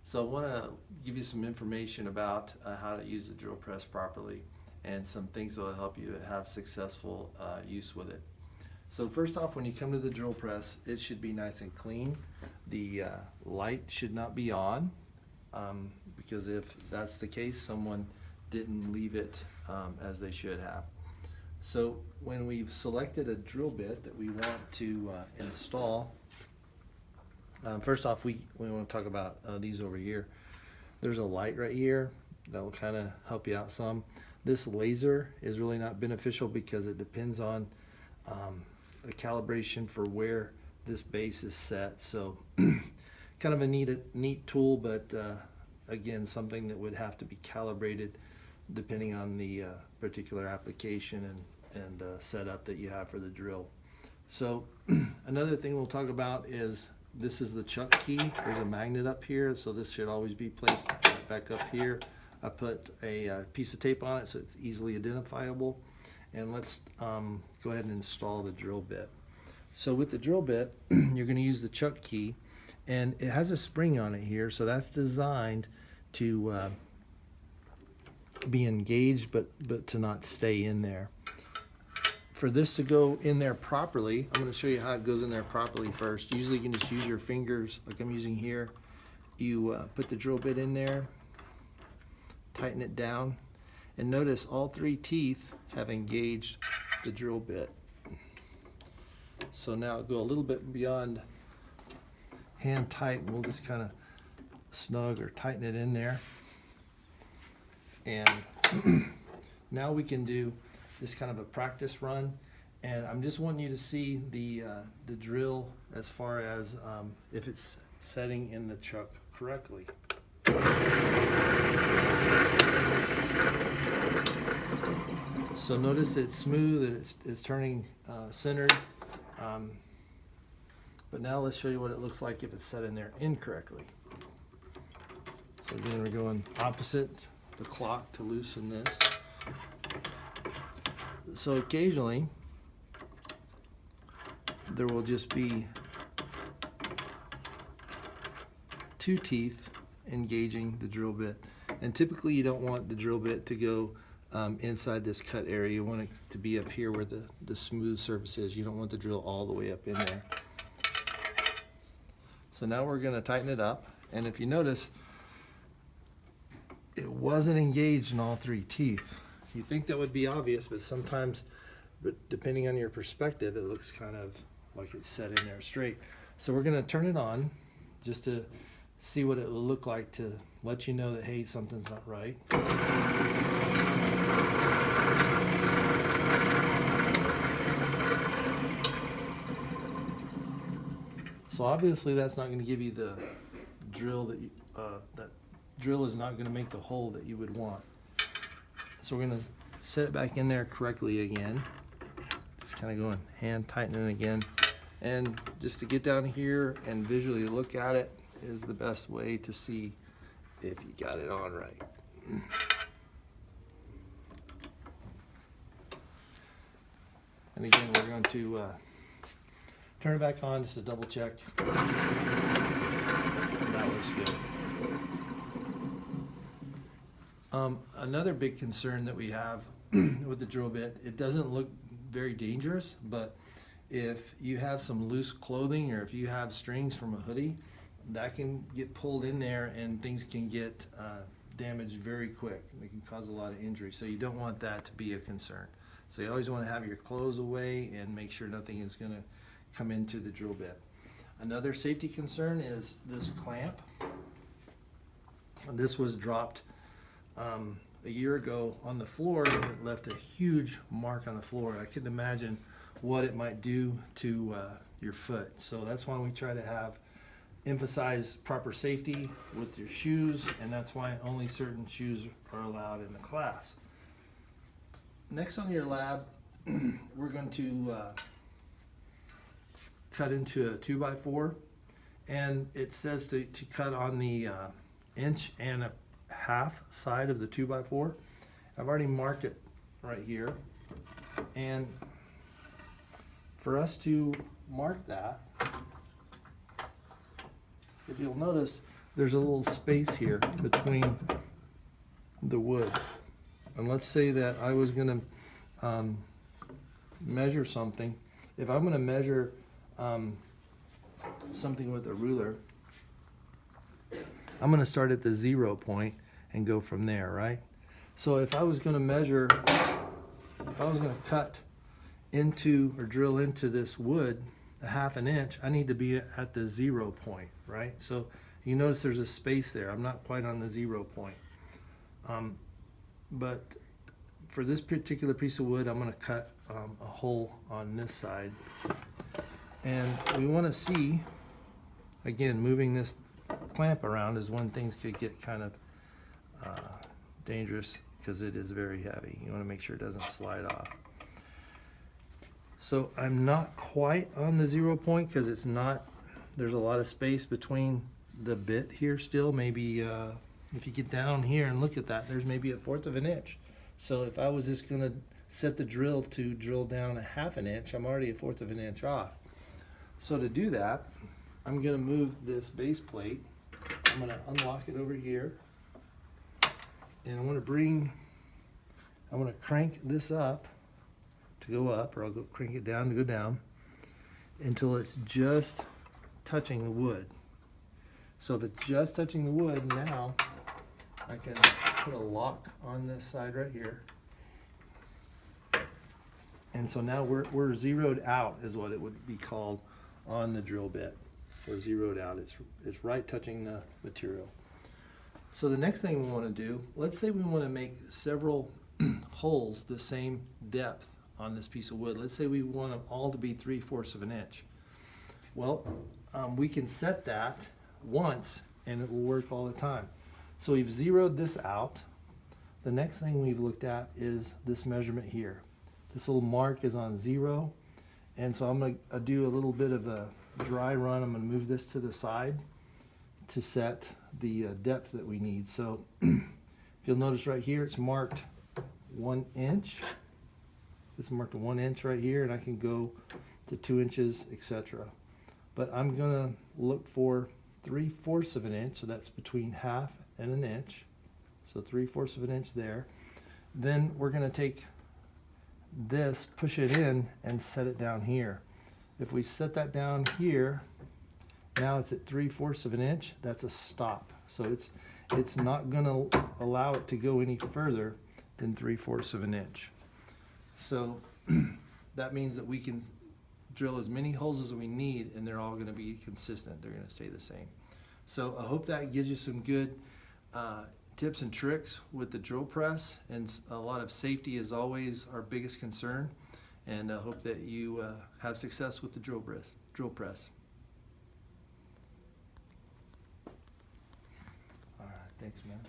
So I want to give you some information about how to use the drill press properly and some things that will help you have successful use with it. So first off, when you come to the drill press, it should be nice and clean. The light should not be on because if that's the case, someone didn't leave it as they should have. So when we've selected a drill bit that we want to install, first off, we want to talk about these over here. There's a light right here that will kind of help you out some. This laser is really not beneficial because it depends on the calibration for where this base is set. So kind of a neat tool, but again, something that would have to be calibrated depending on the particular application and setup that you have for the drill. So another thing we'll talk about is this is the chuck key. There's a magnet up here, so this should always be placed back up here. I put a piece of tape on it so it's easily identifiable. And let's go ahead and install the drill bit. So with the drill bit, you're going to use the chuck key, and it has a spring on it here, so that's designed to be engaged but to not stay in there. For this to go in there properly, I'm going to show you how it goes in there properly first. Usually you can just use your fingers like I'm using here. You put the drill bit in there, tighten it down, and notice all three teeth have engaged the drill bit. So now go a little bit beyond hand tight, and we'll just kind of snug or tighten it in there. And now we can do this kind of a practice run, and I'm just wanting you to see the drill as far as if it's setting in the chuck correctly. So notice it's smooth, that it's turning centered, but now let's show you what it looks like if it's set in there incorrectly. So again, we're going opposite the clock to loosen this. So occasionally there will just be two teeth engaging the drill bit, and typically you don't want the drill bit to go inside this cut area. You want it to be up here where the smooth surface is. You don't want the drill all the way up in there. So now we're going to tighten it up, and if you notice, it wasn't engaged in all three teeth. You think that would be obvious, but sometimes, depending on your perspective, it looks kind of like it's set in there straight. So we're going to turn it on just to see what it will look like, to let you know that, hey, something's not right. So obviously that's not going to give you the drill that that drill is not going to make the hole that you would want. So we're going to set it back in there correctly again. Just kind of going hand tightening again. And just to get down here and visually look at it is the best way to see if you got it on right. And again, we're going to turn it back on just to double check. That looks good. Another big concern that we have with the drill bit, it doesn't look very dangerous, but if you have some loose clothing or if you have strings from a hoodie, that can get pulled in there and things can get damaged very quick. They can cause a lot of injury, so you don't want that to be a concern. So you always want to have your clothes away and make sure nothing is going to come into the drill bit. Another safety concern is this clamp. This was dropped a year ago on the floor, and it left a huge mark on the floor. I couldn't imagine what it might do to your foot. So that's why we try to emphasize proper safety with your shoes, and that's why only certain shoes are allowed in the class. Next on your lab, we're going to cut into a 2x4, and it says to cut on the 1.5 inch side of the 2x4. I've already marked it right here, and for us to mark that, if you'll notice, there's a little space here between the wood. And let's say that I was going to measure something. If I'm going to measure something with a ruler, I'm going to start at the 0 point and go from there, right? So if I was going to measure, if I was going to cut into or drill into this wood a 1/2 inch, I need to be at the 0 point, right? So you notice there's a space there. I'm not quite on the 0 point. But for this particular piece of wood, I'm going to cut a hole on this side. And we want to see, again, moving this clamp around is when things could get kind of dangerous because it is very heavy. You want to make sure it doesn't slide off. So I'm not quite on the 0 point because it's not, there's a lot of space between the bit here still. Maybe if you get down here and look at that, there's maybe 1/4 inch. So if I was just going to set the drill to drill down a 1/2 inch, I'm already 1/4 inch off. So to do that, I'm going to move this base plate. I'm going to unlock it over here. And I want to crank this up to go up, or I'll go crank it down to go down until it's just touching the wood. So if it's just touching the wood, now I can put a lock on this side right here. And so now we're zeroed out is what it would be called on the drill bit. We're zeroed out. It's right touching the material. So the next thing we want to do, let's say we want to make several holes the same depth on this piece of wood. Let's say we want them all to be 3/4 inch. Well, we can set that once and it will work all the time. So we've zeroed this out. The next thing we've looked at is this measurement here. This little mark is on 0. And so I'm going to do a little bit of a dry run. I'm going to move this to the side to set the depth that we need. So if you'll notice right here, it's marked 1 inch. It's marked 1 inch right here, and I can go to 2 inches, etc. But I'm going to look for 3/4 inch, so that's between 1/2 and 1 inch. So 3/4 inch there. Then we're going to take this, push it in, and set it down here. If we set that down here, now it's at 3/4 inch. That's a stop. So it's not going to allow it to go any further than 3/4 inch. So that means that we can drill as many holes as we need, and they're all going to be consistent. They're going to stay the same. So I hope that gives you some good tips and tricks with the drill press, and a lot of safety is always our biggest concern. And I hope that you have success with the drill press. All right, thanks, man.